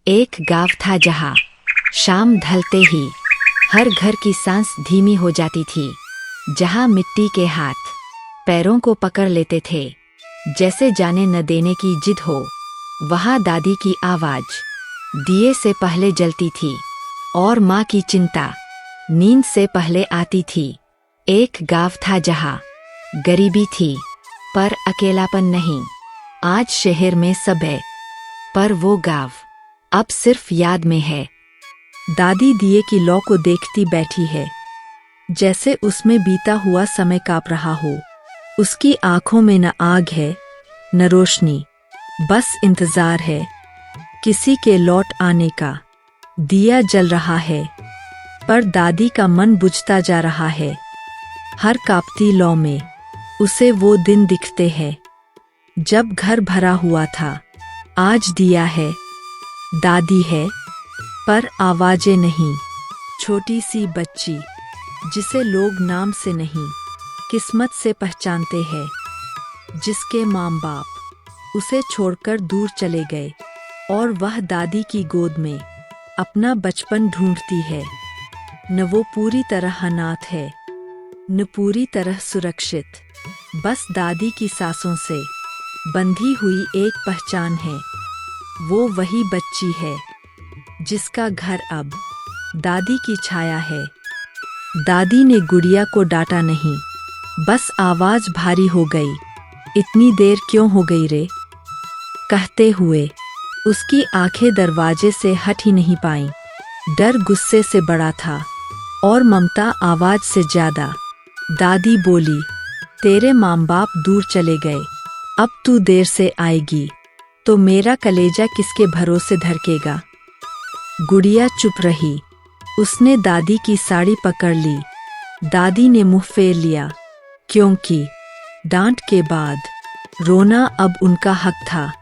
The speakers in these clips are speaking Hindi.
एक गांव था जहाँ शाम ढलते ही हर घर की सांस धीमी हो जाती थी, जहाँ मिट्टी के हाथ पैरों को पकड़ लेते थे जैसे जाने न देने की जिद हो। वहाँ दादी की आवाज़ दिए से पहले जलती थी और माँ की चिंता नींद से पहले आती थी। एक गांव था जहाँ गरीबी थी पर अकेलापन नहीं। आज शहर में सब है पर वो गांव अब सिर्फ याद में है। दादी दिए की लौ को देखती बैठी है, जैसे उसमें बीता हुआ समय काँप रहा हो। उसकी आंखों में न आग है न रोशनी, बस इंतजार है किसी के लौट आने का। दिया जल रहा है पर दादी का मन बुझता जा रहा है। हर कांपती लौ में उसे वो दिन दिखते हैं जब घर भरा हुआ था। आज दिया है, दादी है पर आवाजें नहीं। छोटी सी बच्ची जिसे लोग नाम से नहीं किस्मत से पहचानते हैं, जिसके माँ बाप उसे छोड़कर दूर चले गए और वह दादी की गोद में अपना बचपन ढूंढती है। न वो पूरी तरह अनाथ है न पूरी तरह सुरक्षित, बस दादी की सांसों से बंधी हुई एक पहचान है। वो वही बच्ची है जिसका घर अब दादी की छाया है। दादी ने गुड़िया को डांटा नहीं, बस आवाज भारी हो गई। इतनी देर क्यों हो गई रे, कहते हुए उसकी आंखें दरवाजे से हट ही नहीं पाईं। डर गुस्से से बड़ा था और ममता आवाज से ज्यादा। दादी बोली, तेरे माँ बाप दूर चले गए, अब तू देर से आएगी तो मेरा कलेजा किसके भरोसे धड़केगा। गुड़िया चुप रही। उसने दादी की साड़ी पकड़ ली। दादी ने मुंह फेर लिया, क्योंकि डांट के बाद रोना अब उनका हक था।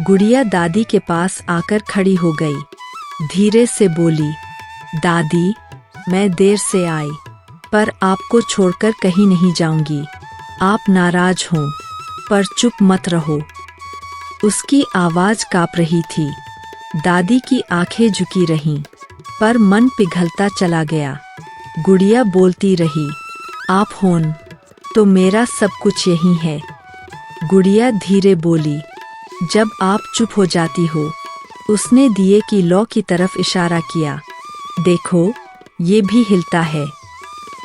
गुड़िया दादी के पास आकर खड़ी हो गई, धीरे से बोली, दादी मैं देर से आई पर आपको छोड़कर कहीं नहीं जाऊंगी। आप नाराज हों पर चुप मत रहो। उसकी आवाज कांप रही थी। दादी की आंखें झुकी रहीं पर मन पिघलता चला गया। गुड़िया बोलती रही, आप होन तो मेरा सब कुछ यही है। गुड़िया धीरे बोली, जब आप चुप हो जाती हो। उसने दिए की लौ की तरफ इशारा किया, देखो ये भी हिलता है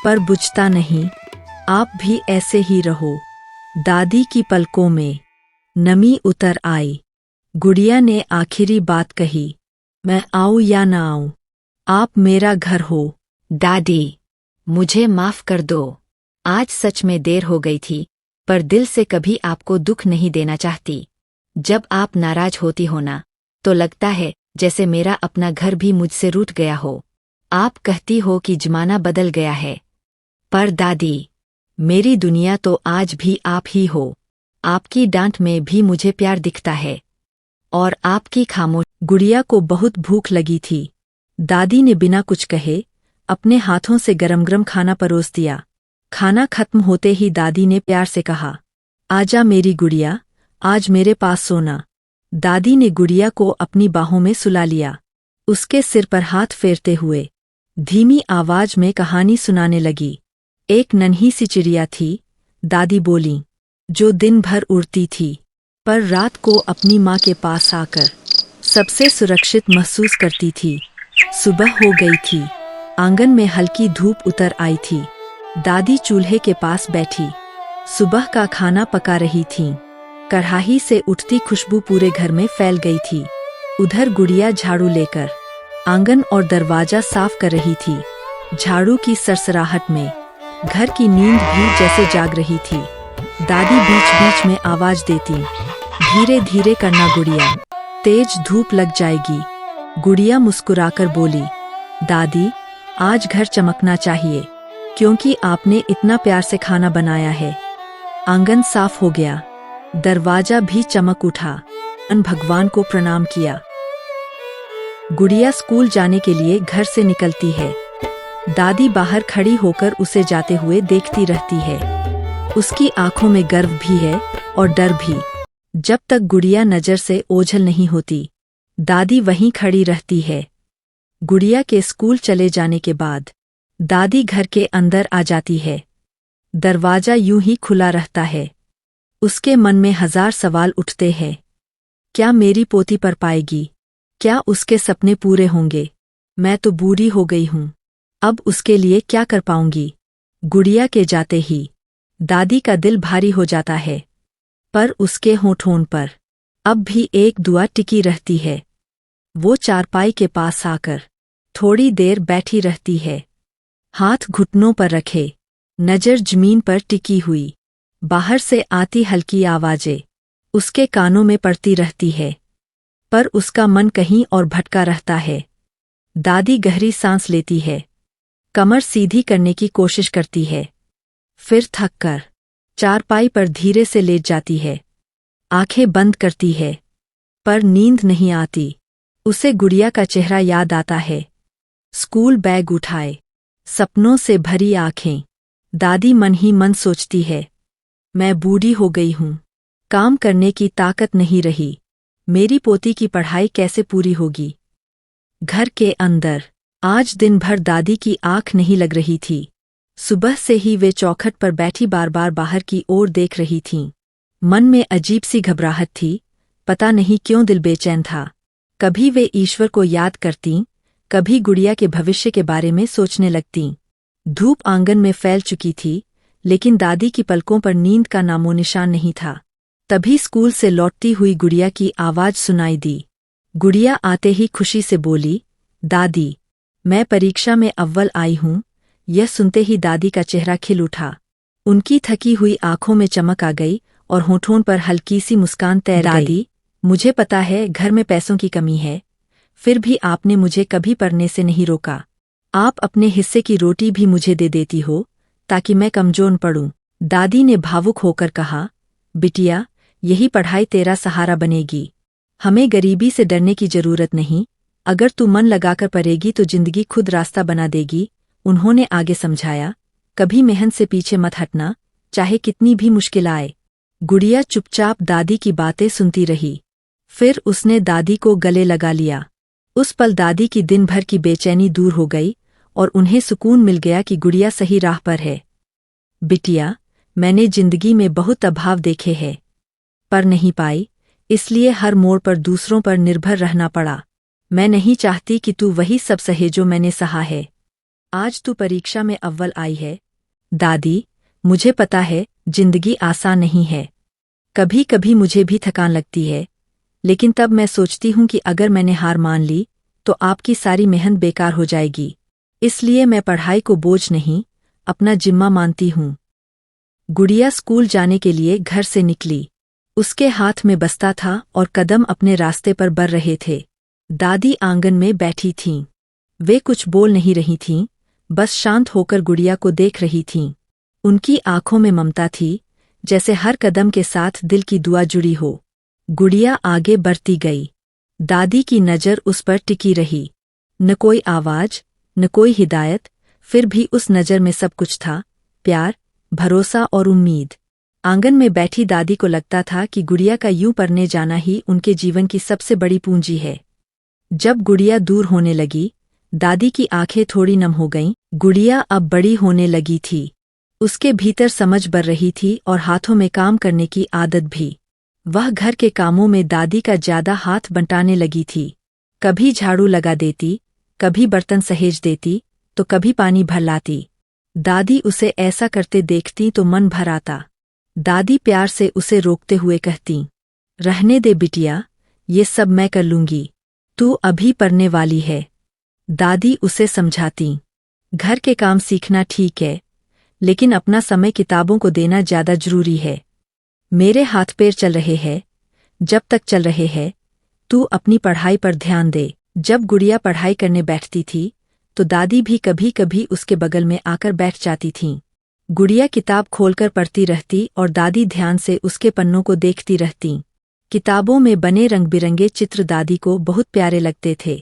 पर बुझता नहीं। आप भी ऐसे ही रहो। दादी की पलकों में नमी उतर आई। गुड़िया ने आखिरी बात कही, मैं आऊं या ना आऊं, आप मेरा घर हो। दादी मुझे माफ कर दो, आज सच में देर हो गई थी पर दिल से कभी आपको दुख नहीं देना चाहती। जब आप नाराज होती हो ना तो लगता है जैसे मेरा अपना घर भी मुझसे रूठ गया हो। आप कहती हो कि जमाना बदल गया है, पर दादी मेरी दुनिया तो आज भी आप ही हो। आपकी डांट में भी मुझे प्यार दिखता है और आपकी खामोश। गुड़िया को बहुत भूख लगी थी। दादी ने बिना कुछ कहे अपने हाथों से गरम गरम खाना परोस दिया। खाना खत्म होते ही दादी ने प्यार से कहा, आजा मेरी गुड़िया, आज मेरे पास सोना। दादी ने गुड़िया को अपनी बाहों में सुला लिया। उसके सिर पर हाथ फेरते हुए धीमी आवाज में कहानी सुनाने लगी। एक नन्ही सी चिड़िया थी, दादी बोली, जो दिन भर उड़ती थी पर रात को अपनी माँ के पास आकर सबसे सुरक्षित महसूस करती थी। सुबह हो गई थी, आंगन में हल्की धूप उतर आई थी। दादी चूल्हे के पास बैठी सुबह का खाना पका रही थीं। कढ़ाई से उठती खुशबू पूरे घर में फैल गई थी। उधर गुड़िया झाड़ू लेकर आंगन और दरवाजा साफ कर रही थी। झाड़ू की सरसराहट में घर की नींद भी जैसे जाग रही थी। दादी बीच बीच में आवाज देती, धीरे धीरे करना गुड़िया, तेज धूप लग जाएगी। गुड़िया मुस्कुराकर बोली, दादी आज घर चमकना चाहिए क्योंकि आपने इतना प्यार से खाना बनाया है। आंगन साफ हो गया, दरवाजा भी चमक उठा। भगवान को प्रणाम किया। गुड़िया स्कूल जाने के लिए घर से निकलती है। दादी बाहर खड़ी होकर उसे जाते हुए देखती रहती है। उसकी आंखों में गर्व भी है और डर भी। जब तक गुड़िया नजर से ओझल नहीं होती, दादी वहीं खड़ी रहती है। गुड़िया के स्कूल चले जाने के बाद दादी घर के अंदर आ जाती है। दरवाजा यूं ही खुला रहता है। उसके मन में 1000 सवाल उठते हैं। क्या मेरी पोती पढ़ पाएगी? क्या उसके सपने पूरे होंगे? मैं तो बूढ़ी हो गई हूं, अब उसके लिए क्या कर पाऊंगी? गुड़िया के जाते ही दादी का दिल भारी हो जाता है, पर उसके होठों पर अब भी एक दुआ टिकी रहती है। वो चारपाई के पास आकर थोड़ी देर बैठी रहती है, हाथ घुटनों पर रखे, नजर जमीन पर टिकी हुई। बाहर से आती हल्की आवाजें उसके कानों में पड़ती रहती है, पर उसका मन कहीं और भटका रहता है। दादी गहरी सांस लेती है, कमर सीधी करने की कोशिश करती है, फिर थक कर चारपाई पर धीरे से लेट जाती है। आंखें बंद करती है, पर नींद नहीं आती। उसे गुड़िया का चेहरा याद आता है। स्कूल बैग उठाए, सपनों से भरी आंखें। दादी मन ही मन सोचती है, मैं बूढ़ी हो गई हूं, काम करने की ताकत नहीं रही, मेरी पोती की पढ़ाई कैसे पूरी होगी? घर के अंदर आज दिन भर दादी की आंख नहीं लग रही थी। सुबह से ही वे चौखट पर बैठी बार बार बाहर की ओर देख रही थीं। मन में अजीब सी घबराहट थी, पता नहीं क्यों दिल बेचैन था। कभी वे ईश्वर को याद करतीं, कभी गुड़िया के भविष्य के बारे में सोचने लगतीं। धूप आंगन में फैल चुकी थी, लेकिन दादी की पलकों पर नींद का नामो निशान नहीं था। तभी स्कूल से लौटती हुई गुड़िया की आवाज सुनाई दी। गुड़िया आते ही खुशी से बोली, दादी, मैं परीक्षा में अव्वल आई हूं। यह सुनते ही दादी का चेहरा खिल उठा। उनकी थकी हुई आंखों में चमक आ गई और होठों पर हल्की सी मुस्कान तैर गई। दादी, मुझे पता है घर में पैसों की कमी है, फिर भी आपने मुझे कभी पढ़ने से नहीं रोका। आप अपने हिस्से की रोटी भी मुझे दे देती हो, ताकि मैं कमजोर न पड़ूं। दादी ने भावुक होकर कहा, बिटिया, यही पढ़ाई तेरा सहारा बनेगी। हमें गरीबी से डरने की जरूरत नहीं। अगर तू मन लगाकर पढ़ेगी तो जिंदगी खुद रास्ता बना देगी। उन्होंने आगे समझाया, कभी मेहनत से पीछे मत हटना, चाहे कितनी भी मुश्किल आए। गुड़िया चुपचाप दादी की बातें सुनती रही। फिर उसने दादी को गले लगा लिया। उस पल दादी की दिन भर की बेचैनी दूर हो गई और उन्हें सुकून मिल गया कि गुड़िया सही राह पर है। बिटिया, मैंने जिंदगी में बहुत अभाव देखे हैं, पर नहीं पाई, इसलिए हर मोड़ पर दूसरों पर निर्भर रहना पड़ा। मैं नहीं चाहती कि तू वही सब सहे जो मैंने सहा है। आज तू परीक्षा में अव्वल आई है। दादी, मुझे पता है जिंदगी आसान नहीं है। कभी कभी मुझे भी थकान लगती है, लेकिन तब मैं सोचती हूँ कि अगर मैंने हार मान ली तो आपकी सारी मेहनत बेकार हो जाएगी। इसलिए मैं पढ़ाई को बोझ नहीं, अपना जिम्मा मानती हूँ। गुड़िया स्कूल जाने के लिए घर से निकली। उसके हाथ में बस्ता था और कदम अपने रास्ते पर बढ़ रहे थे। दादी आंगन में बैठी थीं। वे कुछ बोल नहीं रही थीं, बस शांत होकर गुड़िया को देख रही थीं। उनकी आंखों में ममता थी, जैसे हर कदम के साथ दिल की दुआ जुड़ी हो। गुड़िया आगे बढ़ती गई। दादी की नज़र उस पर टिकी रही। न कोई आवाज, न कोई हिदायत, फिर भी उस नज़र में सब कुछ था, प्यार, भरोसा और उम्मीद। आंगन में बैठी दादी को लगता था कि गुड़िया का यूं पढ़ने जाना ही उनके जीवन की सबसे बड़ी पूंजी है। जब गुड़िया दूर होने लगी, दादी की आंखें थोड़ी नम हो गईं। गुड़िया अब बड़ी होने लगी थी। उसके भीतर समझ बढ़ रही थी और हाथों में काम करने की आदत भी। वह घर के कामों में दादी का ज्यादा हाथ बंटाने लगी थी। कभी झाड़ू लगा देती, कभी बर्तन सहेज देती, तो कभी पानी भर लाती। दादी उसे ऐसा करते देखती तो मन भर आता। दादी प्यार से उसे रोकते हुए कहती, रहने दे बिटिया, ये सब मैं कर लूंगी, तू अभी पढ़ने वाली है। दादी उसे समझाती, घर के काम सीखना ठीक है, लेकिन अपना समय किताबों को देना ज्यादा जरूरी है। मेरे हाथ पैर चल रहे हैं, जब तक चल रहे हैं, तू अपनी पढ़ाई पर ध्यान दे। जब गुड़िया पढ़ाई करने बैठती थी, तो दादी भी कभी कभी उसके बगल में आकर बैठ जाती थीं। गुड़िया किताब खोलकर पढ़ती रहती और दादी ध्यान से उसके पन्नों को देखती रहतीं। किताबों में बने रंग बिरंगे चित्र दादी को बहुत प्यारे लगते थे।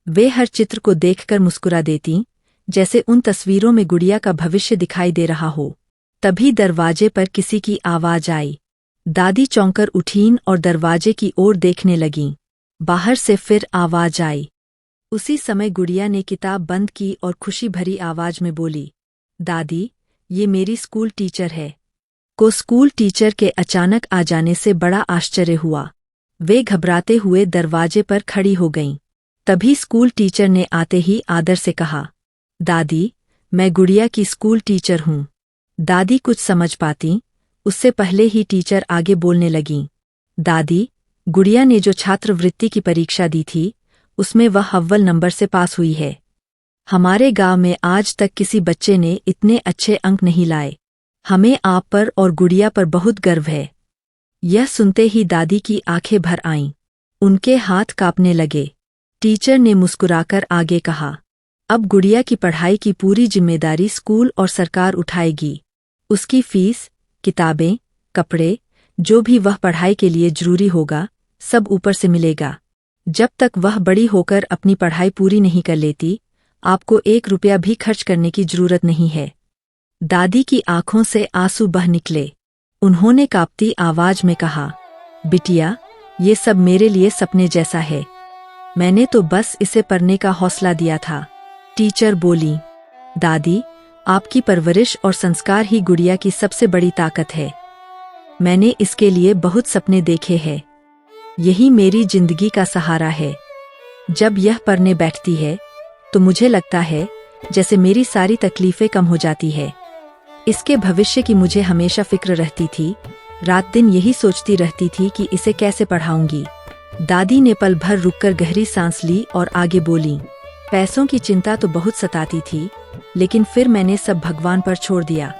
वे हर चित्र को देखकर मुस्कुरा देतीं, जैसे उन तस्वीरों में गुड़िया का भविष्य दिखाई दे रहा हो। तभी दरवाजे पर किसी की आवाज आई। दादी चौंक कर उठीं और दरवाजे की ओर देखने लगीं। बाहर से फिर आवाज आई। उसी समय गुड़िया ने किताब बंद की और खुशी भरी आवाज में बोली, दादी, ये मेरी स्कूल टीचर है। को स्कूल टीचर के अचानक आ जाने से बड़ा आश्चर्य हुआ। वे घबराते हुए दरवाजे पर खड़ी हो गईं। तभी स्कूल टीचर ने आते ही आदर से कहा, दादी, मैं गुड़िया की स्कूल टीचर हूँ। दादी कुछ समझ पाती उससे पहले ही टीचर आगे बोलने लगीं, दादी, गुड़िया ने जो छात्रवृत्ति की परीक्षा दी थी उसमें वह अव्वल नंबर से पास हुई है। हमारे गांव में आज तक किसी बच्चे ने इतने अच्छे अंक नहीं लाए। हमें आप पर और गुड़िया पर बहुत गर्व है। यह सुनते ही दादी की आंखें भर आईं। उनके हाथ कांपने लगे। टीचर ने मुस्कुराकर आगे कहा, अब गुड़िया की पढ़ाई की पूरी जिम्मेदारी स्कूल और सरकार उठाएगी। उसकी फीस, किताबें, कपड़े, जो भी वह पढ़ाई के लिए जरूरी होगा, सब ऊपर से मिलेगा। जब तक वह बड़ी होकर अपनी पढ़ाई पूरी नहीं कर लेती, आपको 1 रुपया भी खर्च करने की जरूरत नहीं है। दादी की आंखों से आंसू बह निकले। उन्होंने कांपती आवाज में कहा, बिटिया, ये सब मेरे लिए सपने जैसा है। मैंने तो बस इसे पढ़ने का हौसला दिया था। टीचर बोली, दादी, आपकी परवरिश और संस्कार ही गुड़िया की सबसे बड़ी ताकत है। मैंने इसके लिए बहुत सपने देखे हैं। यही मेरी जिंदगी का सहारा है। जब यह पढ़ने बैठती है तो मुझे लगता है जैसे मेरी सारी तकलीफें कम हो जाती है। इसके भविष्य की मुझे हमेशा फिक्र रहती थी। रात दिन यही सोचती रहती थी कि इसे कैसे पढ़ाऊंगी। दादी ने पल भर रुककर गहरी सांस ली और आगे बोली, पैसों की चिंता तो बहुत सताती थी, लेकिन फिर मैंने सब भगवान पर छोड़ दिया।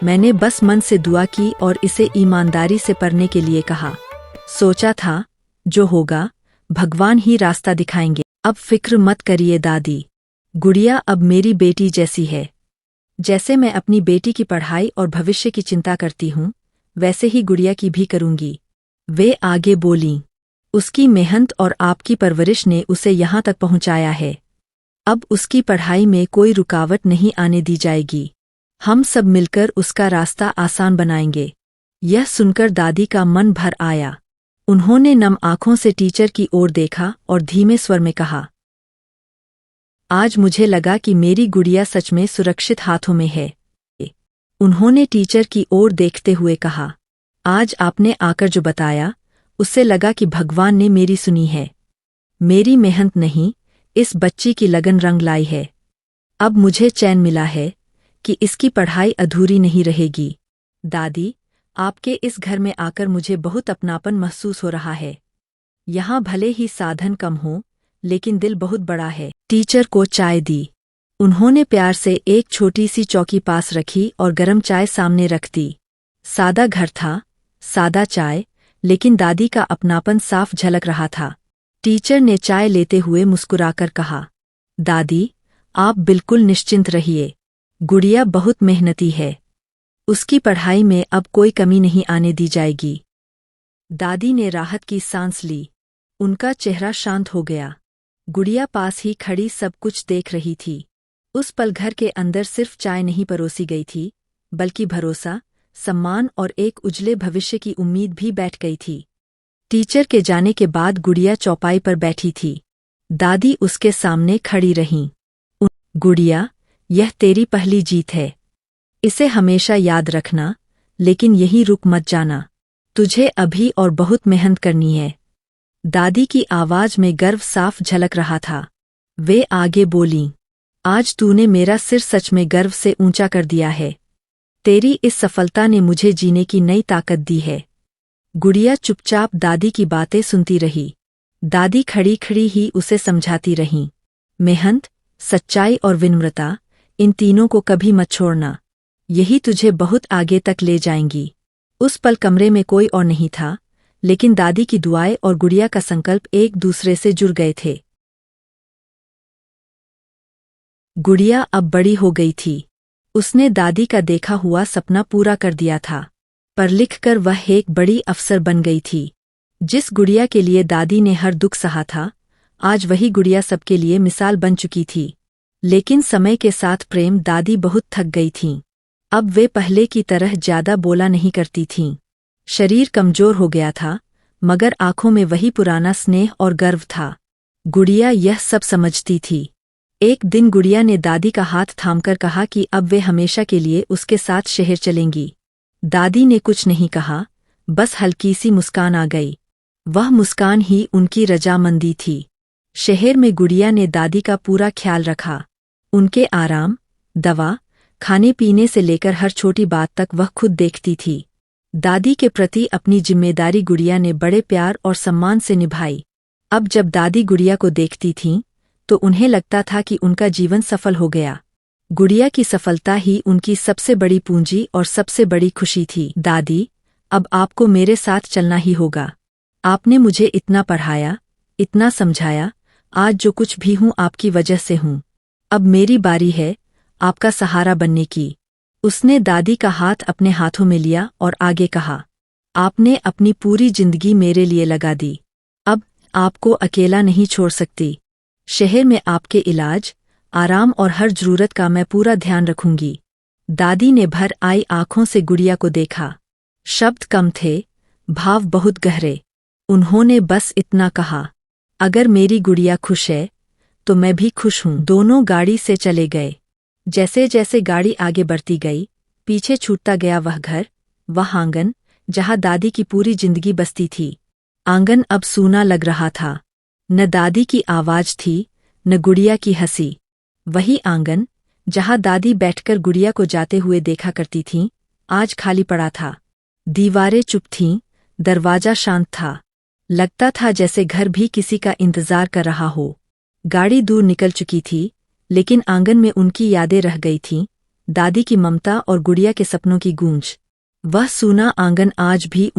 मैंने बस मन से दुआ की और इसे ईमानदारी से पढ़ने के लिए कहा। सोचा था, जो होगा भगवान ही रास्ता दिखाएंगे। अब फिक्र मत करिए दादी, गुड़िया अब मेरी बेटी जैसी है। जैसे मैं अपनी बेटी की पढ़ाई और भविष्य की चिंता करती हूँ, वैसे ही गुड़िया की भी करूंगी। वे आगे बोलीं, उसकी मेहनत और आपकी परवरिश ने उसे यहाँ तक पहुँचाया है। अब उसकी पढ़ाई में कोई रुकावट नहीं आने दी जाएगी। हम सब मिलकर उसका रास्ता आसान बनाएंगे। यह सुनकर दादी का मन भर आया। उन्होंने नम आंखों से टीचर की ओर देखा और धीमे स्वर में कहा, आज मुझे लगा कि मेरी गुड़िया सच में सुरक्षित हाथों में है। उन्होंने टीचर की ओर देखते हुए कहा, आज आपने आकर जो बताया, उससे लगा कि भगवान ने मेरी सुनी है। मेरी मेहनत नहीं, इस बच्ची की लगन रंग लाई है। अब मुझे चैन मिला है कि इसकी पढ़ाई अधूरी नहीं रहेगी। दादी, आपके इस घर में आकर मुझे बहुत अपनापन महसूस हो रहा है। यहाँ भले ही साधन कम हो, लेकिन दिल बहुत बड़ा है। टीचर को चाय दी। उन्होंने प्यार से एक छोटी सी चौकी पास रखी और गरम चाय सामने रख दी। सादा घर था, सादा चाय, लेकिन दादी का अपनापन साफ झलक रहा था। टीचर ने चाय लेते हुए मुस्कुराकर कहा, दादी, आप बिल्कुल निश्चिंत रहिए। गुड़िया बहुत मेहनती है। उसकी पढ़ाई में अब कोई कमी नहीं आने दी जाएगी। दादी ने राहत की सांस ली। उनका चेहरा शांत हो गया। गुड़िया पास ही खड़ी सब कुछ देख रही थी। उस पल घर के अंदर सिर्फ चाय नहीं परोसी गई थी, बल्कि भरोसा, सम्मान और एक उजले भविष्य की उम्मीद भी बैठ गई थी। टीचर के जाने के बाद गुड़िया चौपाई पर बैठी थी। दादी उसके सामने खड़ी रहीं। गुड़िया, यह तेरी पहली जीत है। इसे हमेशा याद रखना, लेकिन यहीं रुक मत जाना। तुझे अभी और बहुत मेहनत करनी है। दादी की आवाज में गर्व साफ झलक रहा था। वे आगे बोलीं, आज तूने मेरा सिर सच में गर्व से ऊंचा कर दिया है। तेरी इस सफलता ने मुझे जीने की नई ताकत दी है। गुड़िया चुपचाप दादी की बातें सुनती रही। दादी खड़ी खड़ी ही उसे समझाती रहीं, मेहनत, सच्चाई और विनम्रता, इन तीनों को कभी मत छोड़ना। यही तुझे बहुत आगे तक ले जाएंगी। उस पल कमरे में कोई और नहीं था, लेकिन दादी की दुआएं और गुड़िया का संकल्प एक दूसरे से जुड़ गए थे। गुड़िया अब बड़ी हो गई थी। उसने दादी का देखा हुआ सपना पूरा कर दिया था। पर लिखकर वह एक बड़ी अफसर बन गई थी। जिस गुड़िया के लिए दादी ने हर दुख सहा था, आज वही गुड़िया सबके लिए मिसाल बन चुकी थी। लेकिन समय के साथ प्रेम दादी बहुत थक गई थीं। अब वे पहले की तरह ज्यादा बोला नहीं करती थीं। शरीर कमजोर हो गया था, मगर आंखों में वही पुराना स्नेह और गर्व था। गुड़िया यह सब समझती थी। एक दिन गुड़िया ने दादी का हाथ थामकर कहा कि अब वे हमेशा के लिए उसके साथ शहर चलेंगी। दादी ने कुछ नहीं कहा, बस हल्की सी मुस्कान आ गई। वह मुस्कान ही उनकी रजामंदी थी। शहर में गुड़िया ने दादी का पूरा ख्याल रखा। उनके आराम, दवा, खाने पीने से लेकर हर छोटी बात तक वह खुद देखती थी। दादी के प्रति अपनी जिम्मेदारी गुड़िया ने बड़े प्यार और सम्मान से निभाई। अब जब दादी गुड़िया को देखती थीं, तो उन्हें लगता था कि उनका जीवन सफल हो गया। गुड़िया की सफलता ही उनकी सबसे बड़ी पूंजी और सबसे बड़ी खुशी थी। दादी, अब आपको मेरे साथ चलना ही होगा। आपने मुझे इतना पढ़ाया, इतना समझाया, आज जो कुछ भी हूँ आपकी वजह से हूँ। अब मेरी बारी है आपका सहारा बनने की। उसने दादी का हाथ अपने हाथों में लिया और आगे कहा, आपने अपनी पूरी जिंदगी मेरे लिए लगा दी। अब आपको अकेला नहीं छोड़ सकती। शहर में आपके इलाज, आराम और हर जरूरत का मैं पूरा ध्यान रखूंगी। दादी ने भर आई आंखों से गुड़िया को देखा। शब्द कम थे, भाव बहुत गहरे। उन्होंने बस इतना कहा, अगर मेरी गुड़िया खुश है तो मैं भी खुश हूँ। दोनों गाड़ी से चले गए। जैसे जैसे गाड़ी आगे बढ़ती गई, पीछे छूटता गया वह घर, वह आंगन जहाँ दादी की पूरी जिंदगी बसती थी। आंगन अब सूना लग रहा था। न दादी की आवाज थी, न गुड़िया की हंसी। वही आंगन जहाँ दादी बैठकर गुड़िया को जाते हुए देखा करती थीं, आज खाली पड़ा था। दीवारें चुप थीं, दरवाजा शांत था। लगता था जैसे घर भी किसी का इंतजार कर रहा हो। गाड़ी दूर निकल चुकी थी, लेकिन आंगन में उनकी यादें रह गई थीं, दादी की ममता और गुड़िया के सपनों की गूंज। वह सूना आंगन आज भी